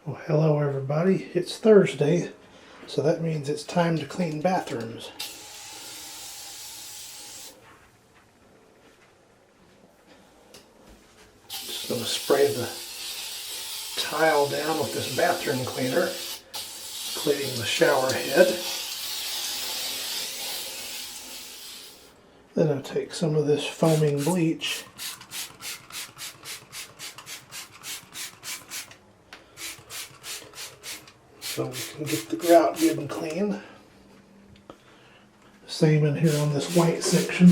Well, hello everybody. It's Thursday, so that means it's time to clean bathrooms. Just going to spray the tile down with this bathroom cleaner, cleaning the shower head. Then I'll take some of this foaming bleach so we can get the grout good and clean. Same in here on this white section.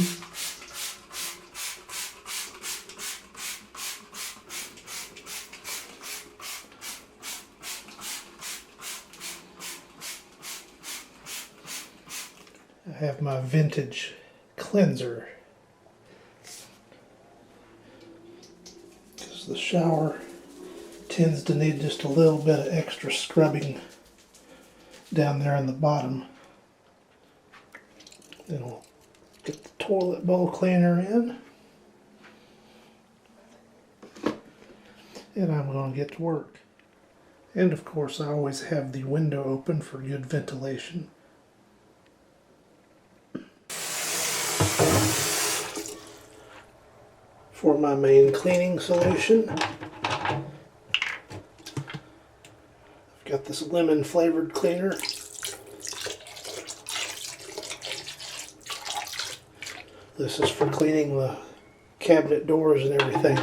I have my vintage cleanser because the shower tends to need just a little bit of extra scrubbing down there in the bottom. Then we'll get the toilet bowl cleaner in, and I'm going to get to work. And of course I always have the window open for good ventilation. For my main cleaning solution, I've got this lemon flavored cleaner. This is for cleaning the cabinet doors and everything.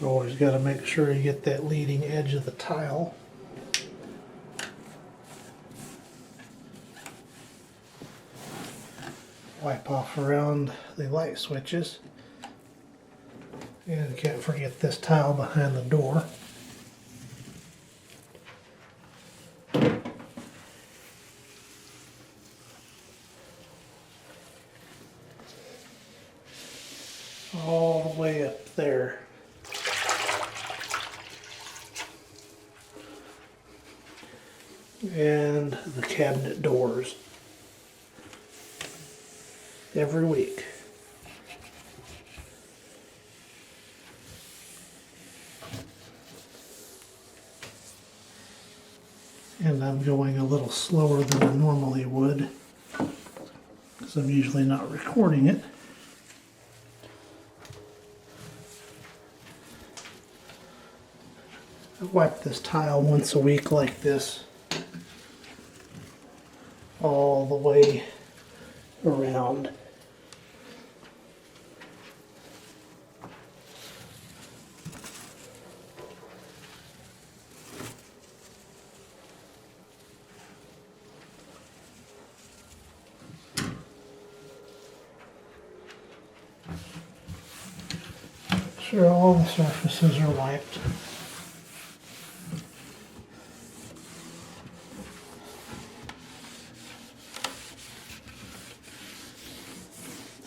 You always got to make sure you get that leading edge of the tile. Wipe off around the light switches. And can't forget this tile behind the door. All the way up there. And the cabinet doors every week. And I'm going a little slower than I normally would because I'm usually not recording it. I wipe this tile once a week like this, all the way around. Sure, all the surfaces are wiped.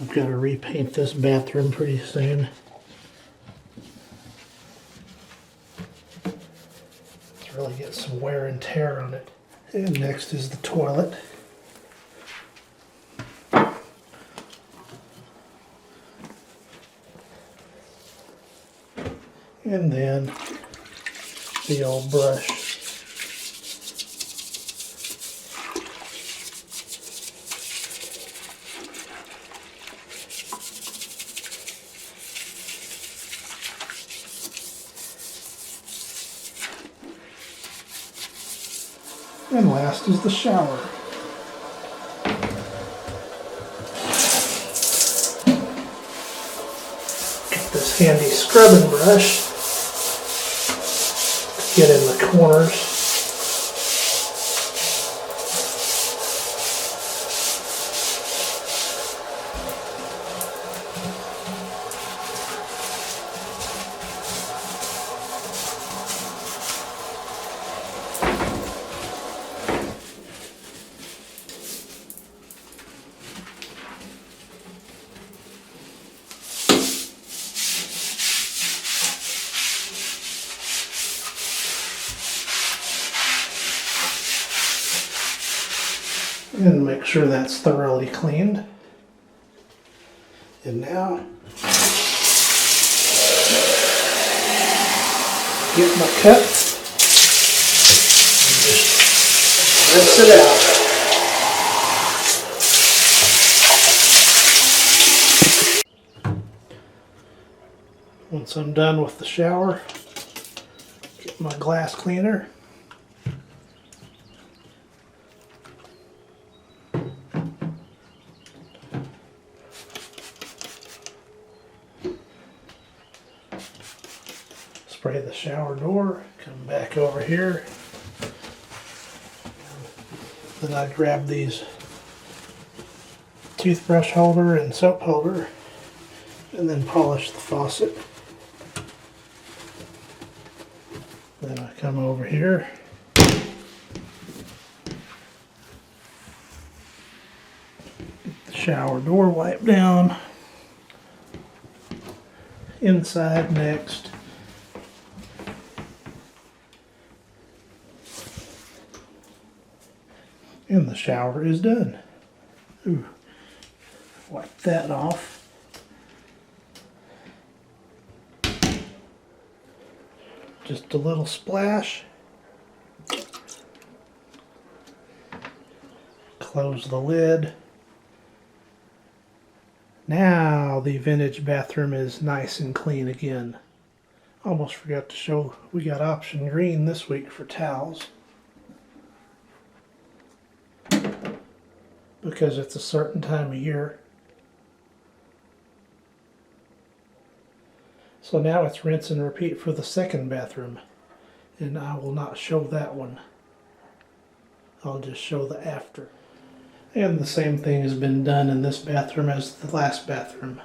I've got to repaint this bathroom pretty soon. Let's really get some wear and tear on it. And next is the toilet. And then the old brush. And last is the shower. Get this handy scrubbing brush to get in the corners. And make sure that's thoroughly cleaned. And now, get my cup and just rinse it out. Once I'm done with the shower, get my glass cleaner. Spray the shower door, come back over here. Then I grab these toothbrush holder and soap holder and then polish the faucet. Then I come over here, get the shower door wipe down, inside next. And the shower is done. Ooh. Wipe that off. Just a little splash. Close the lid. Now the vintage bathroom is nice and clean again. Almost forgot to show we got option green this week for towels. Because it's a certain time of year. So now it's rinse and repeat for the second bathroom, and I will not show that one. I'll just show the after. And the same thing has been done in this bathroom as the last bathroom.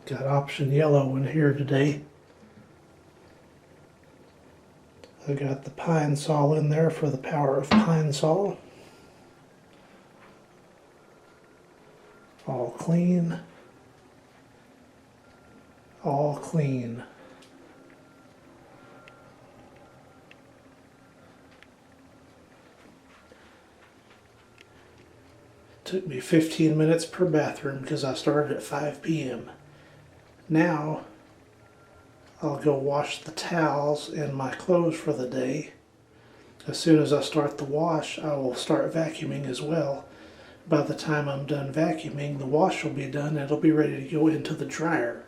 Got option yellow in here today. I got the pine sol in there for the power of pine sol. All clean. All clean. Took me 15 minutes per bathroom because I started at 5 p.m. Now I'll go wash the towels and my clothes for the day. As soon as I start the wash, I will start vacuuming as well. By the time I'm done vacuuming, the wash will be done and it'll be ready to go into the dryer.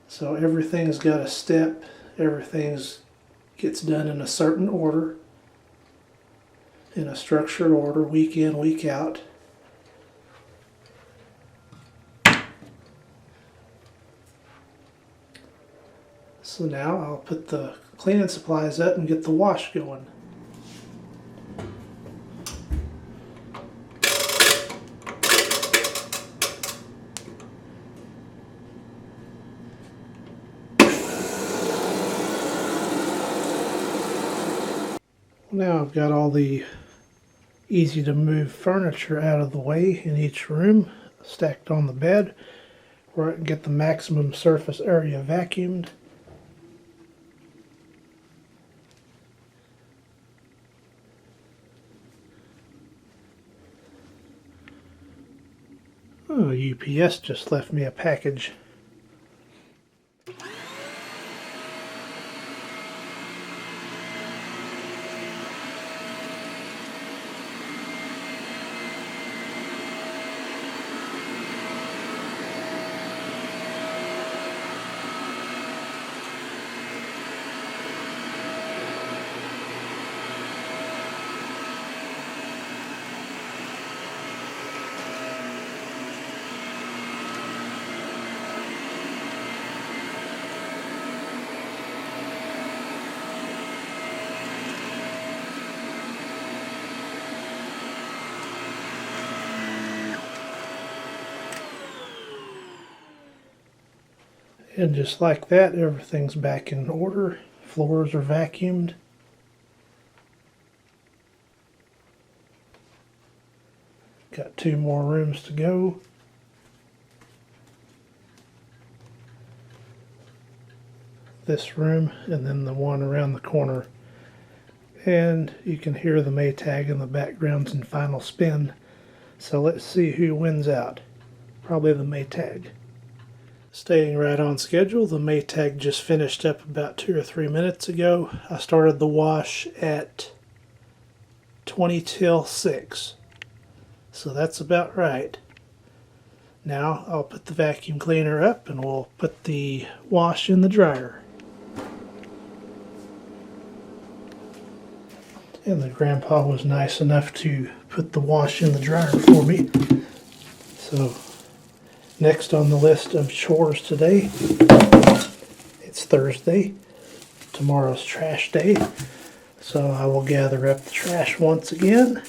So everything's got a step, everything's gets done in a certain order, in a structured order, week in, week out. So now I'll put the cleaning supplies up and get the wash going. Now I've got all the easy to move furniture out of the way in each room, stacked on the bed, where I can get the maximum surface area vacuumed. Oh, UPS just left me a package. And just like that, everything's back in order. Floors are vacuumed. Got 2 more rooms to go. this room and then the one around the corner. And you can hear the Maytag in the background's in final spin. So let's see who wins out. Probably the Maytag. Staying right on schedule, the Maytag just finished up about 2 or 3 minutes ago. I started the wash at 20 till 6. So that's about right. Now I'll put the vacuum cleaner up and we'll put the wash in the dryer. And the grandpa was nice enough to put the wash in the dryer for me. So next on the list of chores today, it's Thursday. Tomorrow's trash day. So I will gather up the trash once again.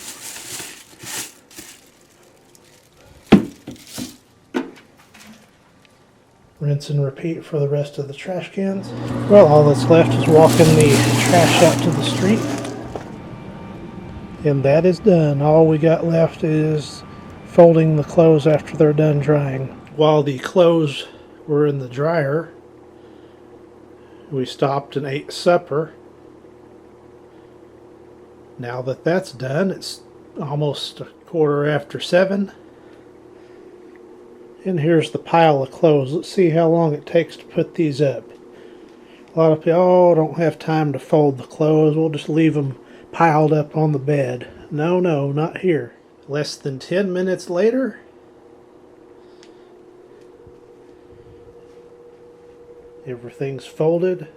Rinse and repeat for the rest of the trash cans. Well, all that's left is walking the trash out to the street. And that is done. All we got left is folding the clothes after they're done drying. While the clothes were in the dryer, we stopped and ate supper. Now that that's done, it's almost 7:15. And here's the pile of clothes. Let's see how long it takes to put these up. A lot of people, oh, don't have time to fold the clothes. We'll just leave them piled up on the bed. No, not here. Less than 10 minutes later, everything's folded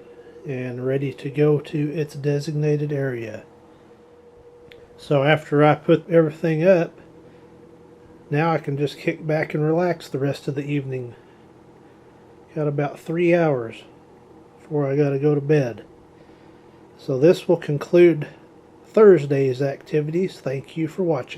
and ready to go to its designated area. So after I put everything up, now I can just kick back and relax the rest of the evening. Got about 3 hours before I gotta go to bed. So this will conclude Thursday's activities. Thank you for watching.